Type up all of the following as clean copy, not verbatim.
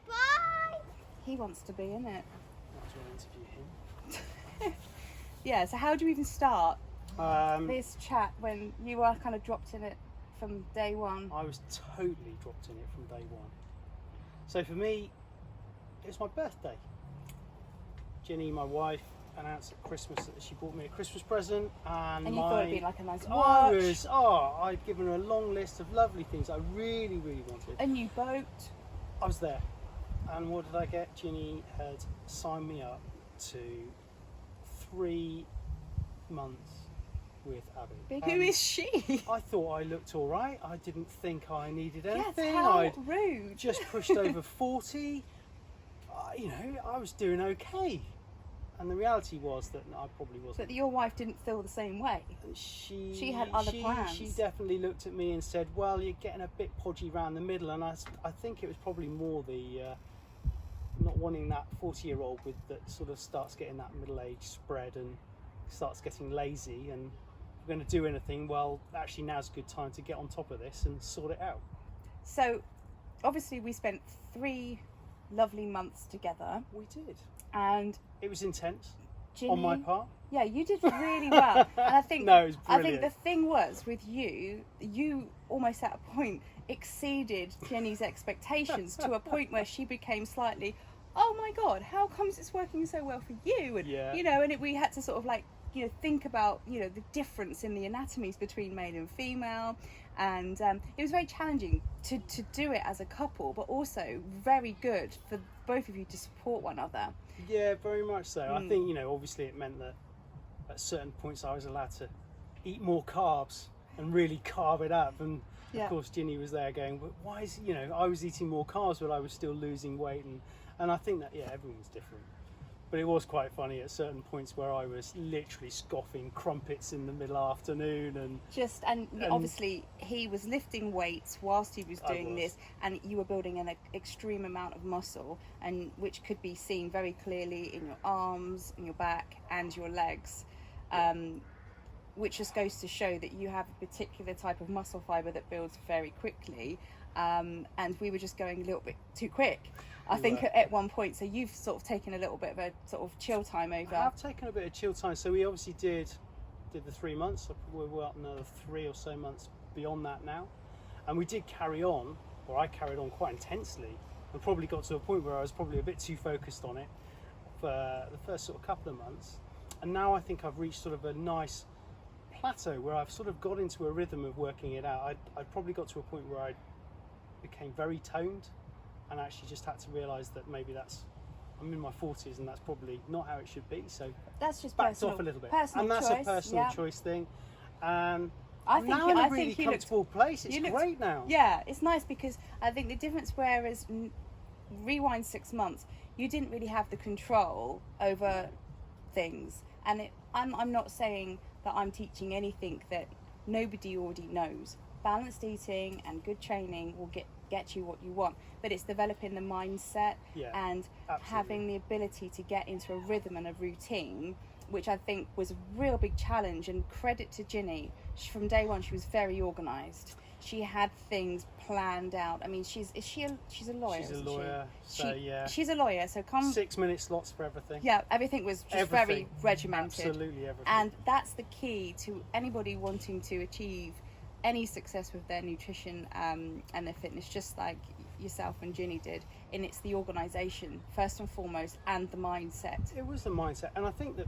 Bye. He wants to be in it. Might as well interview him. Yeah, so how do you even start Um, this chat when you were kind of dropped in it from day one? I was totally dropped in it from day one. So for me, it was my birthday. Ginny, my wife, announced at Christmas that she bought me a Christmas present, and you thought it'd be like a nice I watch. I'd given her a long list of lovely things I really, really wanted. A new boat. I was there, and what did I get? Ginny had signed me up to 3 months with Abbie. Who is she? I thought I looked all right. I didn't think I needed anything. Yes, how I'd rude. just pushed over 40. You know, I was doing okay. And the reality was that I probably wasn't. But your wife didn't feel the same way. She had other plans. She definitely looked at me and said, well, you're getting a bit podgy round the middle. And I think it was probably more the not wanting that 40-year-old with that sort of starts getting that middle-age spread and starts getting lazy. And if we're going to do anything, well, actually now's a good time to get on top of this and sort it out. So, obviously we spent 3 lovely months together. We did. And it was intense. Ginny, on my part. Yeah, you did really well. And I think no, it was I brilliant. think the thing was with you almost at a point exceeded Jenny's expectations to a point where she became slightly, oh my God, how comes it's working so well for you? And yeah. you know, and we had to sort of like, you know, think about, you know, the difference in the anatomies between male and female. And it was very challenging to do it as a couple, but also very good for both of you to support one another. Yeah, very much so. I think, you know, obviously it meant that at certain points I was allowed to eat more carbs and really carb it up. And of course Ginny was there going, but why is, you know, I was eating more carbs but I was still losing weight. And I think that, yeah, everyone's different. But it was quite funny at certain points where I was literally scoffing crumpets in the middle afternoon and obviously he was lifting weights whilst he was doing this, and you were building an extreme amount of muscle, and which could be seen very clearly in your arms, in your back and your legs, which just goes to show that you have a particular type of muscle fibre that builds very quickly, and we were just going a little bit too quick. I think at one point, so you've sort of taken a little bit of a sort of chill time over. I have taken a bit of chill time. So we obviously did the 3 months. We're up another 3 or so months beyond that now. And we did carry on, or I carried on quite intensely, and probably got to a point where I was probably a bit too focused on it for the first sort of couple of months. And now I think I've reached sort of a nice plateau where I've sort of got into a rhythm of working it out. I probably got to a point where I became very toned, and actually just had to realise that maybe I'm in my 40s and that's probably not how it should be. So that's just backed off a little bit, and that's a personal choice thing. And I think now in a really comfortable place. It's great now. Yeah, it's nice because I think the difference, whereas rewind 6 months, you didn't really have the control over things, and I'm not saying that I'm teaching anything that nobody already knows. Balanced eating and good training will get you what you want, but it's developing the mindset and having the ability to get into a rhythm and a routine, which I think was a real big challenge. And credit to Ginny, from day one she was very organised. She had things planned out. I mean, she's a lawyer. She's a lawyer, she's a lawyer. So 6-minute slots for everything. Yeah, everything was just very regimented. Absolutely everything. And that's the key to anybody wanting to achieve any success with their nutrition and their fitness, just like yourself and Ginny did. And it's the organisation first and foremost, and the mindset. It was the mindset, and I think that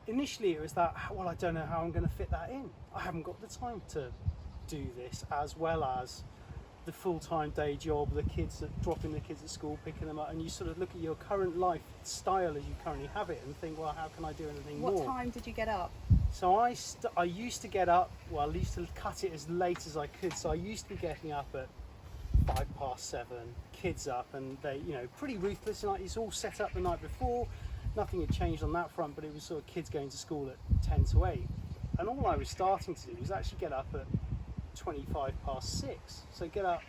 initially it was that, well, I don't know how I'm going to fit that in. I haven't got the time to do this, as well as the full-time day job, the kids, dropping the kids at school, picking them up, and you sort of look at your current lifestyle as you currently have it and think, well, how can I do anything more? What time did you get up? So I used to get up, well, I used to cut it as late as I could. So I used to be getting up at 7:05, kids up, and they, you know, pretty ruthless. Like, it's all set up the night before. Nothing had changed on that front, but it was sort of kids going to school at 10 to 8. And all I was starting to do was actually get up at 6:25. So get up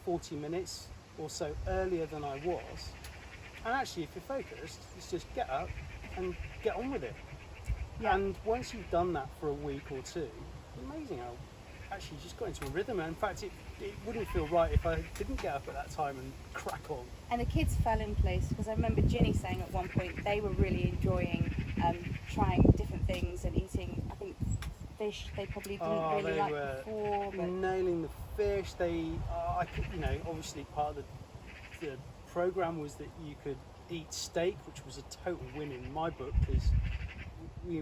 40 minutes or so earlier than I was. And actually, if you're focused, it's just get up and get on with it. Yeah. And once you've done that for a week or two, it's amazing how actually just got into a rhythm. And in fact, it wouldn't feel right if I didn't get up at that time and crack on. And the kids fell in place, because I remember Ginny saying at one point they were really enjoying trying different things and eating, I think, fish they probably didn't really like before. But Nailing the fish. I could, obviously part of the program was that you could eat steak, which was a total win in my book, because we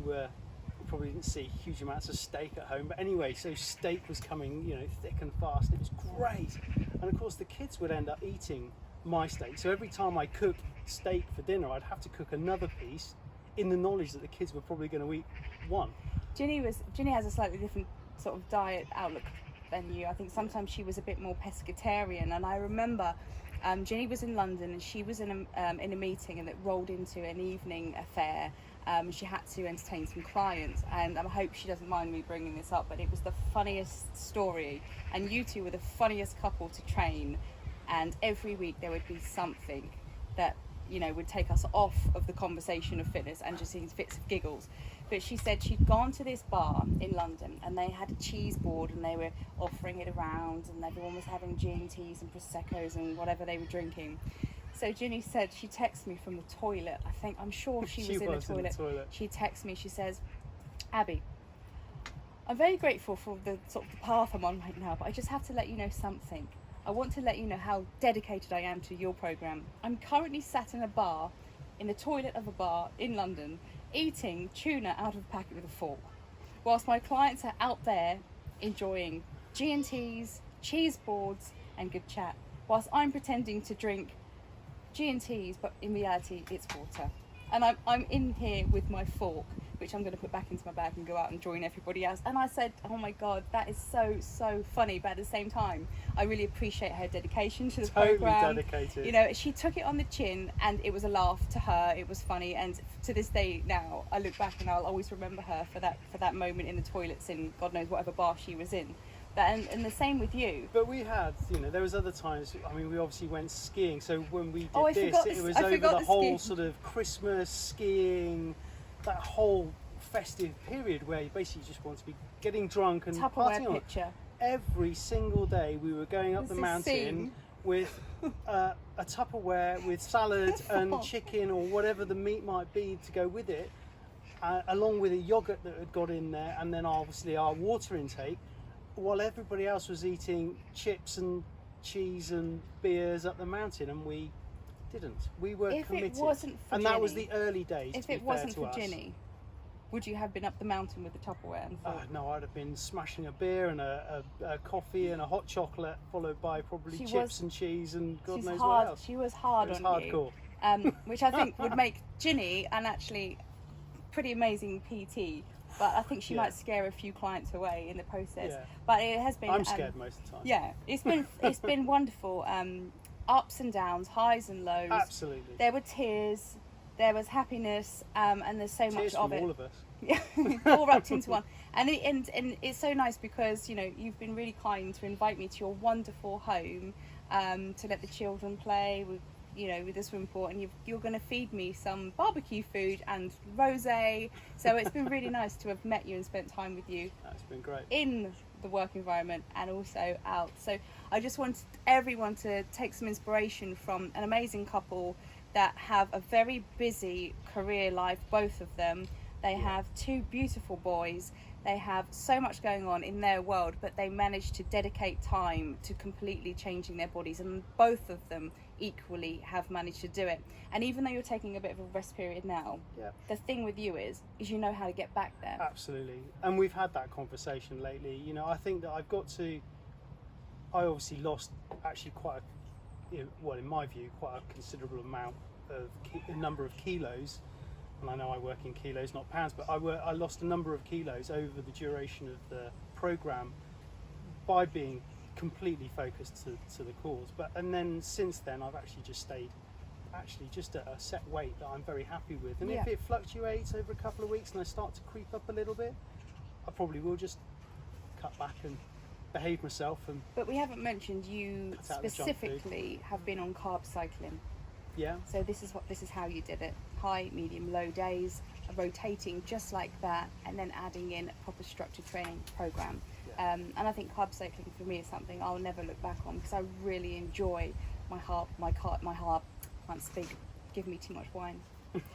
probably didn't see huge amounts of steak at home. But anyway, so steak was coming, thick and fast. It was great. And of course, the kids would end up eating my steak. So every time I cooked steak for dinner, I'd have to cook another piece in the knowledge that the kids were probably going to eat one. Ginny has a slightly different sort of diet outlook than you. I think sometimes she was a bit more pescatarian, and I remember Ginny was in London and she was in a meeting, and it rolled into an evening affair. She had to entertain some clients, and I hope she doesn't mind me bringing this up, but it was the funniest story, and you two were the funniest couple to train, and every week there would be something that would take us off of the conversation of fitness and just these fits of giggles. But she said she'd gone to this bar in London, and they had a cheese board, and they were offering it around, and everyone was having G&Ts and Prosecco's and whatever they were drinking. So Ginny said she texted me from the toilet. I'm sure she was in the toilet. She texted me, she says, "Abbie, I'm very grateful for the sort of the path I'm on right now, but I just have to let you know something. I want to let you know how dedicated I am to your program. I'm currently sat in the toilet of a bar in London, eating tuna out of a packet with a fork, whilst my clients are out there enjoying G&Ts, cheese boards and good chat, whilst I'm pretending to drink G&Ts, but in reality it's water. And I'm in here with my fork, which I'm going to put back into my bag and go out and join everybody else." And I said, "Oh my God, that is so funny." But at the same time, I really appreciate her dedication to the program. Totally dedicated. She took it on the chin, and it was a laugh to her. It was funny, and to this day now, I look back and I'll always remember her for that moment in the toilets in God knows whatever bar she was in. And the same with you. But we had, there was other times. I mean, we obviously went skiing. So when we did it was over the whole sort of Christmas skiing, that whole festive period where you basically just want to be getting drunk and partying on. Every single day we were going up the mountain with a Tupperware with salad and chicken or whatever the meat might be to go with it, along with a yogurt that had got in there, and then obviously our water intake, while everybody else was eating chips and cheese and beers up the mountain, and we didn't. We were committed. If it wasn't for Ginny, that was the early days. If it wasn't for Ginny, would you have been up the mountain with the Tupperware? No, I'd have been smashing a beer and a coffee and a hot chocolate, followed by probably chips and cheese and God knows what else. She was hard on hardcore. You, which I think would make Ginny an actually pretty amazing PT. But I think she might scare a few clients away in the process. Yeah. But it has been. I'm scared most of the time. Yeah, it's been wonderful. Ups and downs, highs and lows. Absolutely. There were tears, there was happiness, and there's so tears much of it. All of us. Yeah, all wrapped into one. And it's so nice because you've been really kind to invite me to your wonderful home, to let the children play with the swimming pool, and you're going to feed me some barbecue food and rosé. So it's been really nice to have met you and spent time with you. That's been great. In the work environment and also out. So I just want everyone to take some inspiration from an amazing couple that have a very busy career life, both of them. They have two beautiful boys. They have so much going on in their world, but they manage to dedicate time to completely changing their bodies, and both of them equally have managed to do it. And even though you're taking a bit of a rest period now, the thing with you is you know how to get back there. Absolutely. And we've had that conversation lately. I think that I obviously lost actually quite in my view, quite a considerable amount of a number of kilos. And I know I work in kilos, not pounds, but I lost a number of kilos over the duration of the program by being completely focused to the cause. And then since then, I've actually just stayed just at a set weight that I'm very happy with. And if it fluctuates over a couple of weeks and I start to creep up a little bit, I probably will just cut back and behave myself. But we haven't mentioned you specifically have been on carb cycling. Yeah. So this is how you did it: high, medium, low days, rotating just like that, and then adding in a proper structured training program. Yeah. Yeah. And I think carb cycling for me is something I'll never look back on, because I really enjoy my carb, can't speak, give me too much wine,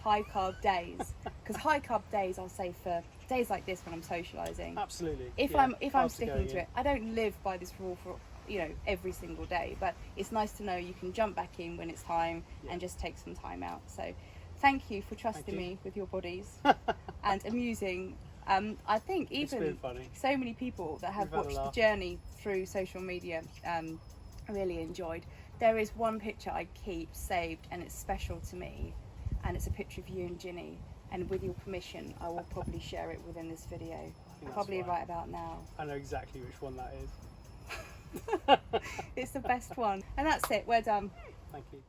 high carb days. Because high carb days, I'll say, for days like this when I'm socialising. Absolutely. If yeah. I'm Hard sticking go, to it, I don't live by this rule for every single day, but it's nice to know you can jump back in when it's time and just take some time out. So thank you for trusting me with your bodies and amusing. I think even so many people that have watched the journey through social media really enjoyed. There is one picture I keep saved, and it's special to me, and it's a picture of you and Ginny, and with your permission I will probably share it within this video, probably right about now. I know exactly which one that is. It's the best one. And that's it, we're done. Thank you.